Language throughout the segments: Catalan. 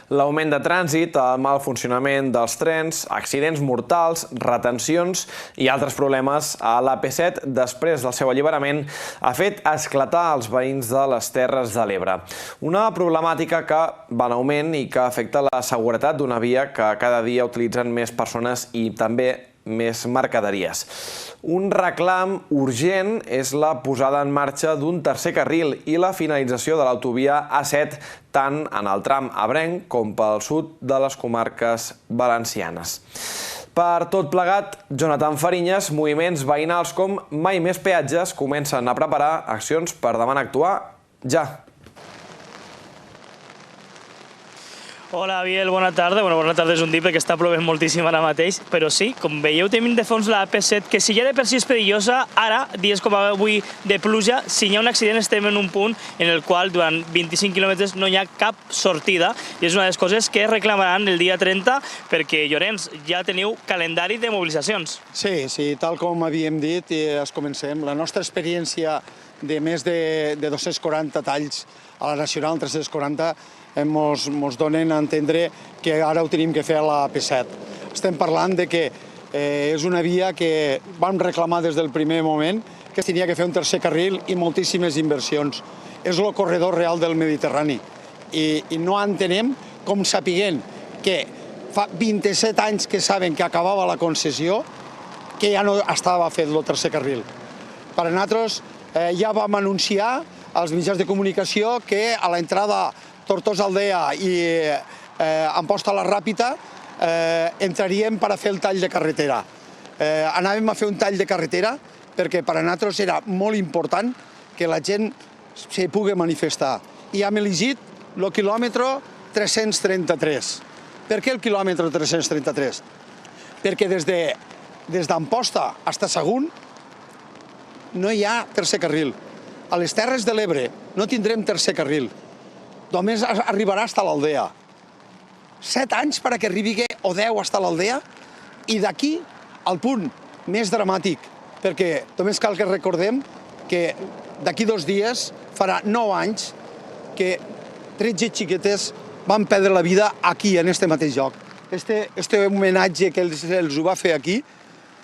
L'augment de trànsit, el mal funcionament dels trens, accidents mortals, retencions i altres problemes a l'AP7 després del seu alliberament ha fet esclatar els veïns de les Terres de l'Ebre. Una problemàtica que va en augment i que afecta la seguretat d'una via que cada dia utilitzen més persones i també més mercaderies. Un reclam urgent és la posada en marxa d'un tercer carril i la finalització de l'autovia A7 tant en el tram ebrenc com pel sud de les comarques valencianes. Per tot plegat, Jonathan Farinyes, moviments veïnals com Mai Més Peatges comencen a preparar accions per demanar actuar ja. Hola, Biel, bona tarda. Bona tarda és un dia perquè està plovent moltíssim ara mateix, però sí, com veieu, tenim de fons la AP7, que si ja de per si és perillosa, ara, dies com avui de pluja, si hi ha un accident estem en un punt en el qual durant 25 quilòmetres no hi ha cap sortida, i és una de les coses que reclamaran el dia 30, perquè, Llorenç, ja teniu calendari de mobilitzacions. Sí, tal com havíem dit, es comencem. La nostra experiència de més de 240 talls a la Nacional 340 ens donen a entendre que ara ho tenim que fer a la AP7. Estem parlant de que és una via que vam reclamar des del primer moment que tenia que fer un tercer carril i moltíssimes inversions. És el corredor real del Mediterrani i no entenem com sapiguent que fa 27 anys que saben que acabava la concessió que ja no estava fet el tercer carril. Per a nosaltres ja vam anunciar als mitjans de comunicació que a l'entrada Tortosa-Aldea i Amposta la Ràpita entraríem per a fer el tall de carretera. Anàvem a fer un tall de carretera perquè per a nosaltres era molt important que la gent se pugui manifestar. I hem elegit el quilòmetre 333. Per què el quilòmetre 333? Perquè des d'Amposta fins a Sagunt no hi ha tercer carril. A les Terres de l'Ebre no tindrem tercer carril. Només arribarà fins a l'Aldea. 7 anys perquè arribi o 10 fins a l'Aldea i d'aquí al punt més dramàtic, perquè només cal que recordem que d'aquí 2 dies farà 9 anys que 13 xiquetes van perdre la vida aquí, en este mateix lloc. Este homenatge que els ho va fer aquí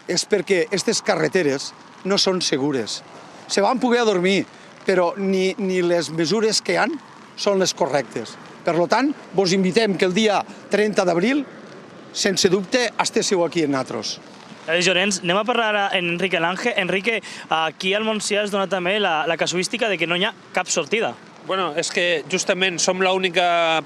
és perquè aquestes carreteres no són segures. Se van poder dormir, però ni les mesures que hi ha són les correctes. Per tant, vos invitem que el dia 30 d'abril, sense dubte, estéssiu aquí en nosaltres. Llorenç, anem a parlar ara amb Enrique Lange. Enrique, aquí al Montsià es dona també la casuística de que no hi ha cap sortida. Bueno, és que justament som l'única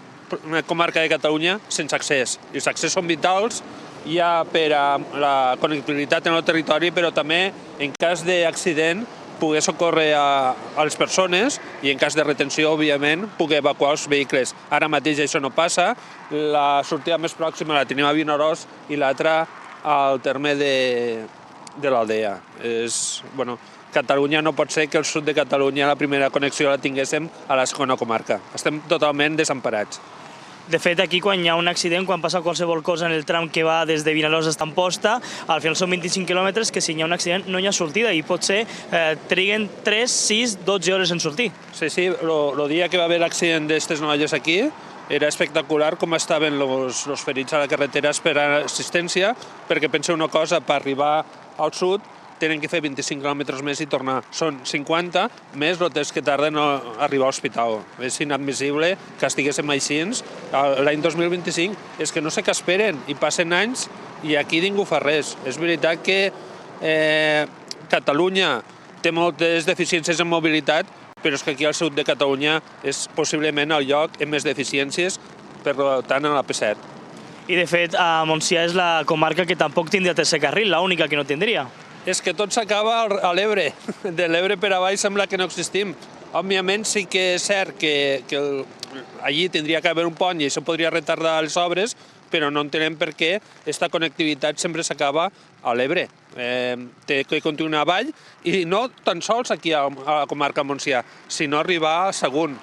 comarca de Catalunya sense accés. I els accessos són vitals ja per a la connectivitat en el territori, però també en cas d'accident poder socórrer a les persones i en cas de retenció, òbviament, poder evacuar els vehicles. Ara mateix això no passa. La sortida més pròxima la tenim a Vinaròs i l'altra al terme de l'Aldea. Catalunya no pot ser que el sud de Catalunya la primera connexió la tinguéssim a la segona comarca. Estem totalment desemparats. De fet, aquí quan hi ha un accident, quan passa qualsevol cosa en el tram que va des de Vinaròs a Amposta, al final són 25 quilòmetres que si hi ha un accident no hi ha sortida i potser triguen 3, 6, 12 hores en sortir. Sí, el dia que va haver l'accident d'aquestes noies aquí era espectacular com estaven els ferits a la carretera esperant assistència, perquè penseu una cosa, per arribar al sud tenen que fer 25 quilòmetres més i tornar. Són 50 més el temps que tarden a arribar a l'hospital. És inadmissible que estiguéssim així. L'any 2025 és que no sé què esperen i passen anys i aquí ningú fa res. És veritat que Catalunya té moltes deficiències en mobilitat, però és que aquí al sud de Catalunya és possiblement el lloc amb més deficiències, per tant, a l'AP7. I de fet, a Montsià és la comarca que tampoc tindria tercer carril, l'única que no tindria. És que tot s'acaba a l'Ebre. De l'Ebre per avall sembla que no existim. Òbviament sí que és cert que allí tindria que haver un pont i això podria retardar les obres, però no entenem per què aquesta connectivitat sempre s'acaba a l'Ebre. Té que continuar avall i no tan sols aquí a la comarca Montsià, sinó arribar a Sagunt.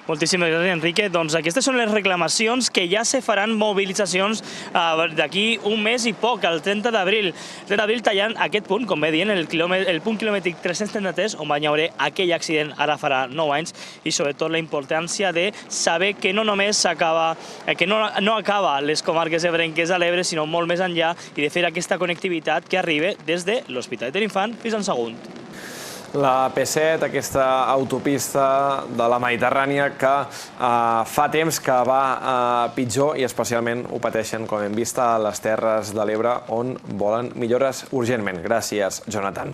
Moltíssimes gràcies, Enrique. Doncs aquestes són les reclamacions que ja se faran mobilitzacions d'aquí un mes i poc, el 30 d'abril. El 30 d'abril tallant aquest punt, com bé dient, el punt quilomètric 333, on va haver aquell accident ara farà 9 anys, i sobretot la importància de saber que no només s'acaba, que no acaba les comarques ebrenques a l'Ebre, sinó molt més enllà, i de fer aquesta connectivitat que arriba des de l'Hospitalet de l'Infant fins a Sagunt. La P7, aquesta autopista de la Mediterrània que fa temps que va pitjor i especialment ho pateixen, com hem vist, a les Terres de l'Ebre, on volen millores urgentment. Gràcies, Jonathan.